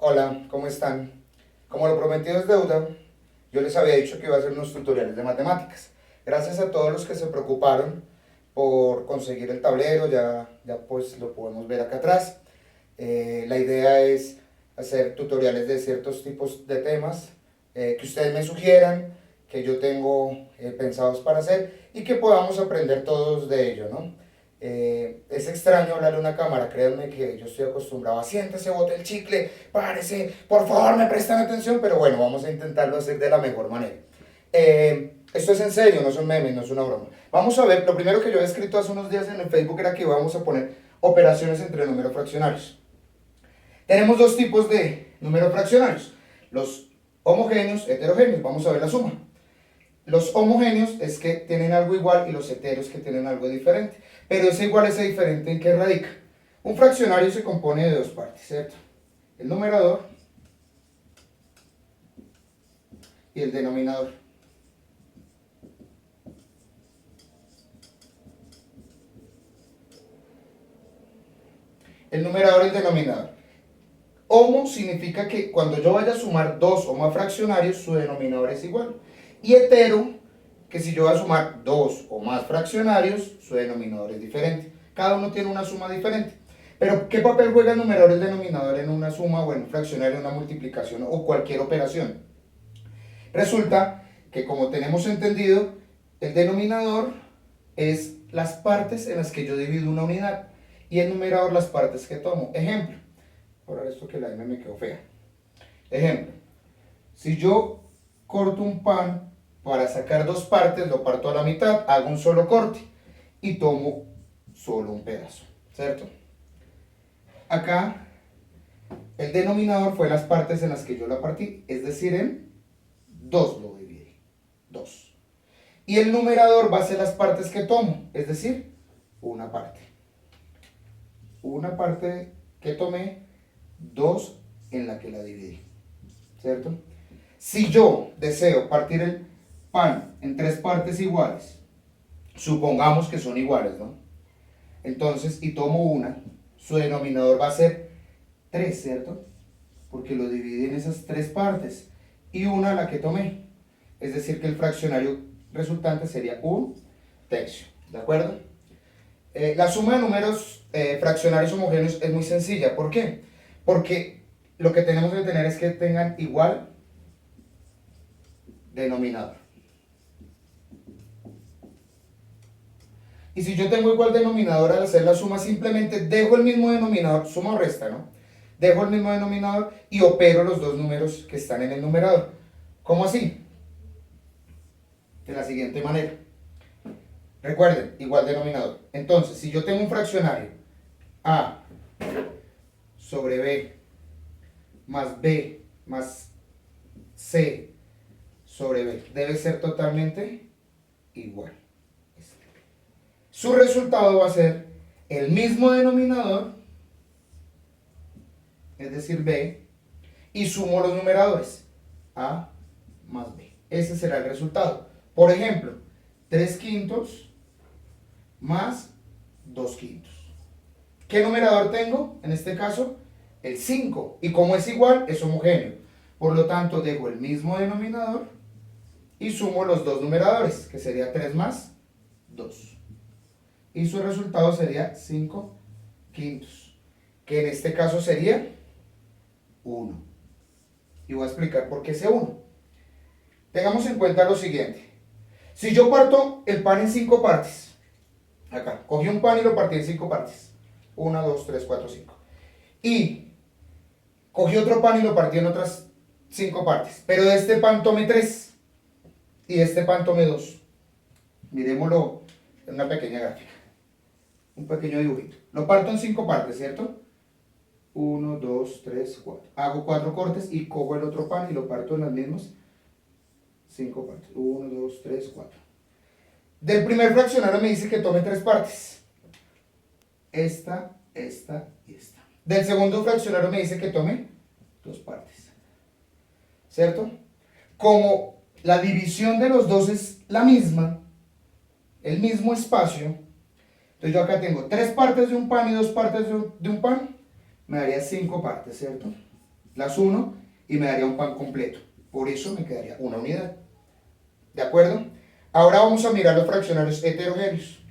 Hola, ¿cómo están? Como lo prometido es deuda, yo les había dicho que iba a hacer unos tutoriales de matemáticas. Gracias a todos los que se preocuparon por conseguir el tablero, ya pues lo podemos ver acá atrás. La idea es hacer tutoriales de ciertos tipos de temas que ustedes me sugieran, que yo tengo pensados para hacer y que podamos aprender todos de ello, ¿no? Es extraño hablarle a una cámara, créanme que yo estoy acostumbrado a siéntese, bote el chicle, párese, por favor me prestan atención, pero bueno, vamos a intentarlo hacer de la mejor manera. Esto es en serio, no son memes, no es una broma. Vamos a ver, lo primero que yo he escrito hace unos días en el Facebook era que íbamos a poner operaciones entre números fraccionarios. Tenemos dos tipos de números fraccionarios, los homogéneos, heterogéneos, vamos a ver la suma. Los homogéneos es que tienen algo igual y los heteros que tienen algo diferente. Pero ese igual, ese diferente, ¿en qué radica? Un fraccionario se compone de dos partes, ¿cierto? El numerador y el denominador. El numerador y el denominador. Homo significa que cuando yo vaya a sumar dos o más fraccionarios, su denominador es igual. Y hetero, que si yo voy a sumar dos o más fraccionarios, su denominador es diferente. Cada uno tiene una suma diferente. Pero, ¿qué papel juega el numerador y el denominador en una suma o en un fraccionario, en una multiplicación o cualquier operación? Resulta que, como tenemos entendido, el denominador es las partes en las que yo divido una unidad y el numerador las partes que tomo. Ejemplo, ahora esto que la M me quedó fea. Ejemplo, si yo corto un pan para sacar dos partes, lo parto a la mitad, hago un solo corte y tomo solo un pedazo, ¿cierto? Acá el denominador fue las partes en las que yo la partí, es decir, en dos lo dividí, dos. Y el numerador va a ser las partes que tomo, es decir, una parte. Una parte que tomé, dos en la que la dividí, ¿cierto? Si yo deseo partir el pan en tres partes iguales, supongamos que son iguales, ¿no? Entonces, y tomo una, su denominador va a ser 3, ¿cierto? Porque lo dividí en esas tres partes y una la que tomé. Es decir, que el fraccionario resultante sería un tercio, ¿de acuerdo? La suma de números fraccionarios homogéneos es muy sencilla. ¿Por qué? Porque lo que tenemos que tener es que tengan igual denominador. Y si yo tengo igual denominador al hacer la suma, simplemente dejo el mismo denominador, suma o resta, ¿no? Dejo el mismo denominador y opero los dos números que están en el numerador. ¿Cómo así? De la siguiente manera. Recuerden, igual denominador. Entonces, si yo tengo un fraccionario A sobre B más B más C sobre B, debe ser totalmente igual. Su resultado va a ser el mismo denominador, es decir, B, y sumo los numeradores, A más B. Ese será el resultado. Por ejemplo, 3 quintos más 2 quintos. ¿Qué numerador tengo? En este caso, el 5. Y como es igual, es homogéneo. Por lo tanto, dejo el mismo denominador y sumo los dos numeradores, que sería 3 más 2. Y su resultado sería 5 quintos, que en este caso sería 1. Y voy a explicar por qué ese 1. Tengamos en cuenta lo siguiente. Si yo parto el pan en 5 partes, acá, cogí un pan y lo partí en 5 partes. 1, 2, 3, 4, 5. Y cogí otro pan y lo partí en otras 5 partes. Pero de este pan tomé 3 y de este pan tomé 2. Miremoslo en una pequeña gráfica. Un pequeño dibujito. Lo parto en 5 partes, ¿cierto? 1, 2, 3, 4. Hago 4 cortes y cojo el otro pan y lo parto en las mismas 5 partes. 1, 2, 3, 4. Del primer fraccionario me dice que tome 3 partes. Esta y esta. Del segundo fraccionario me dice que tome 2 partes. ¿Cierto? Como la división de los dos es la misma, el mismo espacio, entonces yo acá tengo 3 partes de un pan y 2 partes de un pan, me daría 5 partes, ¿cierto? las 1 y me daría un pan completo. Por eso me quedaría una unidad. ¿De acuerdo? Ahora vamos a mirar los fraccionarios heterogéneos.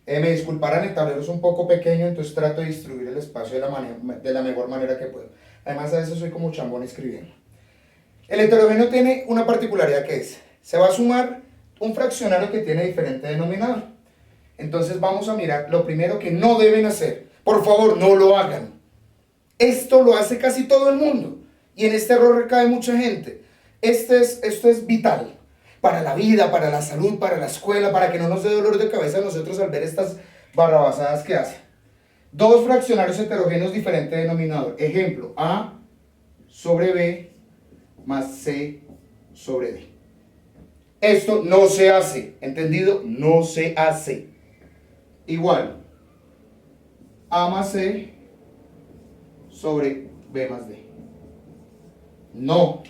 Me disculparán, el tablero es un poco pequeño, entonces trato de distribuir el espacio de la mejor manera que puedo. Además, a veces soy como chambón escribiendo. El heterogéneo tiene una particularidad que es, se va a sumar un fraccionario que tiene diferente denominador. Entonces vamos a mirar lo primero que no deben hacer. Por favor, no lo hagan. Esto lo hace casi todo el mundo. Y en este error recae mucha gente. Esto es vital para la vida, para la salud, para la escuela, para que no nos dé dolor de cabeza a nosotros al ver estas barrabasadas que hacen. Dos fraccionarios heterogéneos diferente denominador. Ejemplo, A sobre B más C sobre D. Esto no se hace, ¿entendido? No se hace. Igual, A más C sobre B más D. No.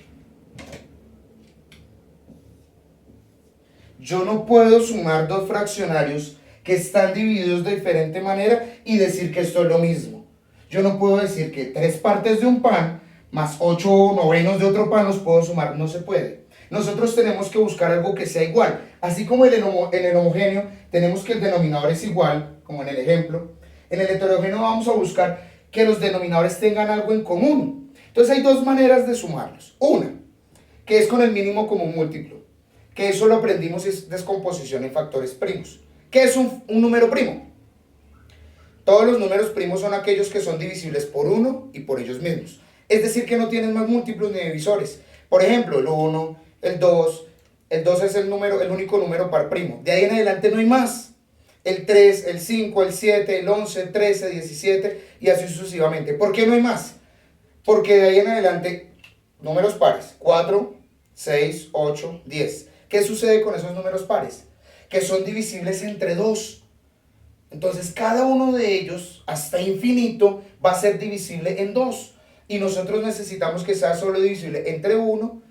Yo no puedo sumar dos fraccionarios que están divididos de diferente manera y decir que esto es lo mismo. Yo no puedo decir que 3 partes de un pan más 8 novenos de otro pan los puedo sumar. No se puede. Nosotros tenemos que buscar algo que sea igual. Así como en el homogéneo tenemos que el denominador es igual, como en el ejemplo, en el heterogéneo vamos a buscar que los denominadores tengan algo en común. Entonces hay dos maneras de sumarlos. Una, que es con el mínimo común múltiplo, que eso lo aprendimos, es descomposición en factores primos. ¿Qué es un número primo? Todos los números primos son aquellos que son divisibles por 1 y por ellos mismos. Es decir, que no tienen más múltiplos ni divisores. Por ejemplo, el 1, el 2 es el único número par primo. De ahí en adelante no hay más. El 3, el 5, el 7, el 11, 13, 17 y así sucesivamente. ¿Por qué no hay más? Porque de ahí en adelante, números pares, 4, 6, 8, 10. ¿Qué sucede con esos números pares? Que son divisibles entre 2. Entonces, cada uno de ellos, hasta infinito, va a ser divisible en 2. Y nosotros necesitamos que sea solo divisible entre 1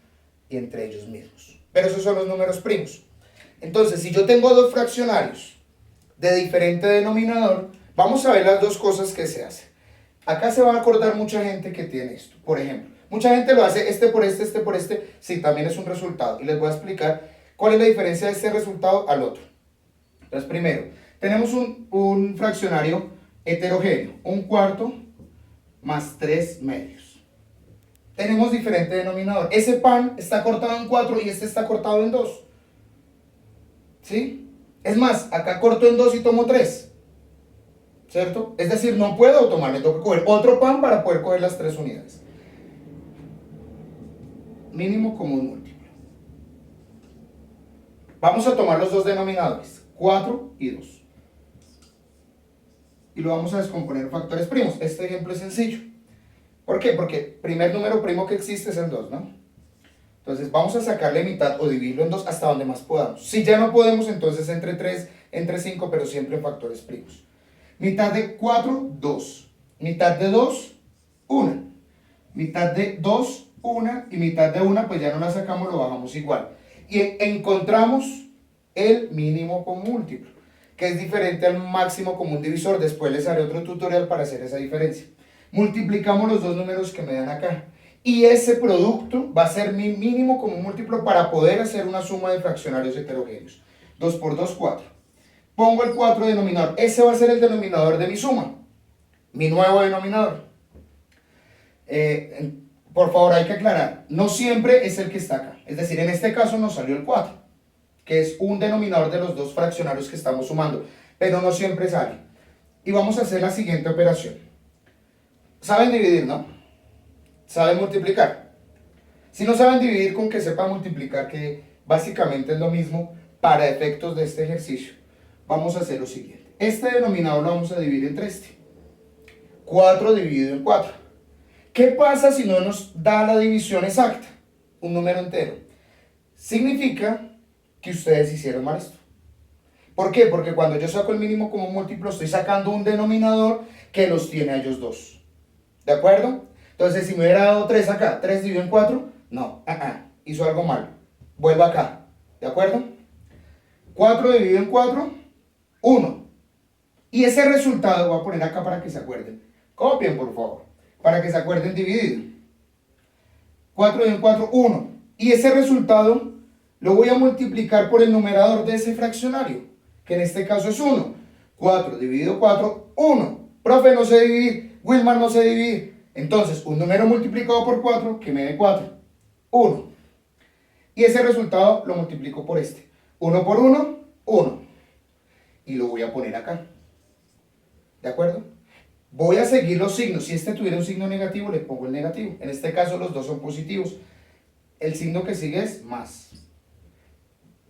y entre ellos mismos. Pero esos son los números primos. Entonces, si yo tengo dos fraccionarios de diferente denominador, vamos a ver las dos cosas que se hacen. Acá se va a acordar mucha gente que tiene esto. Por ejemplo, mucha gente lo hace este por este. Sí, también es un resultado. Y les voy a explicar cuál es la diferencia de este resultado al otro. Entonces, primero, tenemos un fraccionario heterogéneo. 1/4 más 3 medios. Tenemos diferente denominador. Ese pan está cortado en 4 y este está cortado en 2. ¿Sí? Es más, acá corto en 2 y tomo 3. ¿Cierto? Es decir, no puedo tomar, me toca coger otro pan para poder coger las 3 unidades. Mínimo común múltiplo. Vamos a tomar los dos denominadores, 4 y 2. Y lo vamos a descomponer en factores primos. Este ejemplo es sencillo. ¿Por qué? Porque el primer número primo que existe es el 2, ¿no? Entonces vamos a sacarle mitad o dividirlo en 2 hasta donde más podamos. Si ya no podemos, entonces entre 3, entre 5, pero siempre en factores primos. Mitad de 4, 2. Mitad de 2, 1. Mitad de 2, 1. Y mitad de 1, pues ya no la sacamos, lo bajamos igual. Y encontramos el mínimo común múltiplo, que es diferente al máximo común divisor. Después les haré otro tutorial para hacer esa diferencia. Multiplicamos los dos números que me dan acá. Y ese producto va a ser mi mínimo común múltiplo para poder hacer una suma de fraccionarios heterogéneos. 2 por 2, 4. Pongo el 4 denominador. Ese va a ser el denominador de mi suma. Mi nuevo denominador. Por favor, hay que aclarar. No siempre es el que está acá. Es decir, en este caso nos salió el 4, que es un denominador de los dos fraccionarios que estamos sumando. Pero no siempre sale. Y vamos a hacer la siguiente operación. ¿Saben dividir, no? ¿Saben multiplicar? Si no saben dividir, con que sepan multiplicar, que básicamente es lo mismo para efectos de este ejercicio, vamos a hacer lo siguiente. Este denominador lo vamos a dividir entre este. 4 dividido en 4. ¿Qué pasa si no nos da la división exacta? Un número entero. Significa que ustedes hicieron mal esto. ¿Por qué? Porque cuando yo saco el mínimo común múltiplo, estoy sacando un denominador que los tiene a ellos dos. ¿De acuerdo? Entonces, si me hubiera dado 3 acá, 3 dividido en 4, no, hizo algo mal. Vuelvo acá, ¿de acuerdo? 4 dividido en 4, 1. Y ese resultado, voy a poner acá para que se acuerden. Copien, por favor. para que se acuerden dividido. 4 dividido en 4, 1. Y ese resultado lo voy a multiplicar por el numerador de ese fraccionario, que en este caso es 1. 4 dividido 4, 1. Profe, no sé dividir. Wilmar, no sé dividir. Entonces, un número multiplicado por 4, que me dé 4. 1. Y ese resultado lo multiplico por este. 1 por 1, 1. Y lo voy a poner acá. ¿De acuerdo? Voy a seguir los signos. Si este tuviera un signo negativo, le pongo el negativo. En este caso, los dos son positivos. El signo que sigue es más.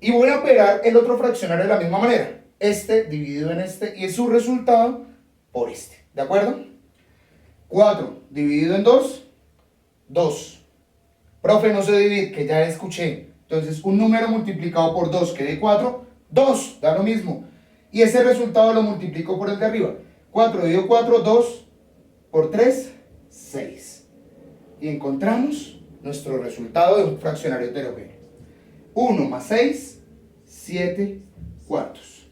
Y voy a operar el otro fraccionario de la misma manera. Este dividido en este y es su resultado por este. ¿De acuerdo? 4 dividido en 2, 2. Profe, no sé dividir, que ya escuché. Entonces, un número multiplicado por 2 que dé 4, 2, da lo mismo. Y ese resultado lo multiplico por el de arriba. 4 dividido 4, 2 por 3, 6. Y encontramos nuestro resultado de un fraccionario heterogéneo. 1 más 6, 7 cuartos.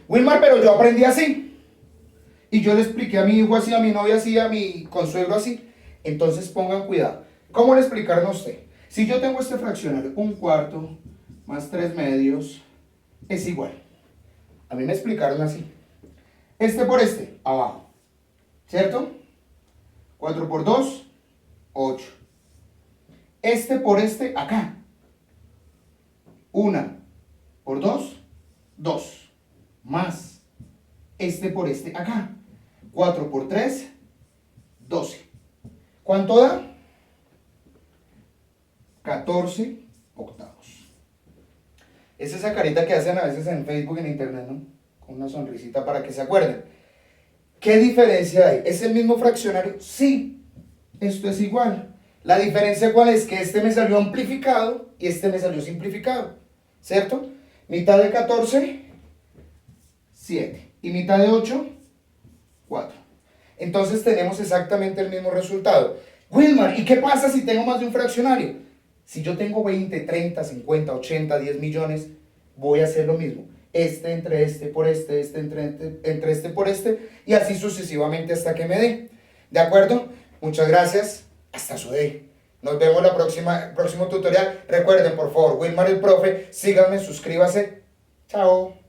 Wilmar, pero yo aprendí así. Y yo le expliqué a mi hijo así, a mi novia así, a mi consuegro así. Entonces pongan cuidado. ¿Cómo le explicaron a usted? Si yo tengo este fraccionario, 1 cuarto más 3 medios es igual. A mí me explicaron así. Este por este, abajo. ¿Cierto? 4 por 2, 8. Este por este, acá. 1 por 2, 2. Más este por este, acá. 4 por 3, 12. ¿Cuánto da? 14 octavos. Es esa carita que hacen a veces en Facebook, en internet, ¿no? Con una sonrisita para que se acuerden. ¿Qué diferencia hay? ¿Es el mismo fraccionario? Sí, esto es igual. La diferencia cuál es, que este me salió amplificado y este me salió simplificado, ¿cierto? Mitad de 14, 7. Y mitad de 8, 4. Entonces tenemos exactamente el mismo resultado. Wilmar, ¿y qué pasa si tengo más de un fraccionario? Si yo tengo 20, 30, 50, 80, 10 millones, voy a hacer lo mismo. Este entre este por este entre este por este, y así sucesivamente hasta que me dé. ¿De acuerdo? Muchas gracias. Hasta su day. Nos vemos la próximo tutorial. Recuerden, por favor, Wilmar el profe, síganme, suscríbase. Chao.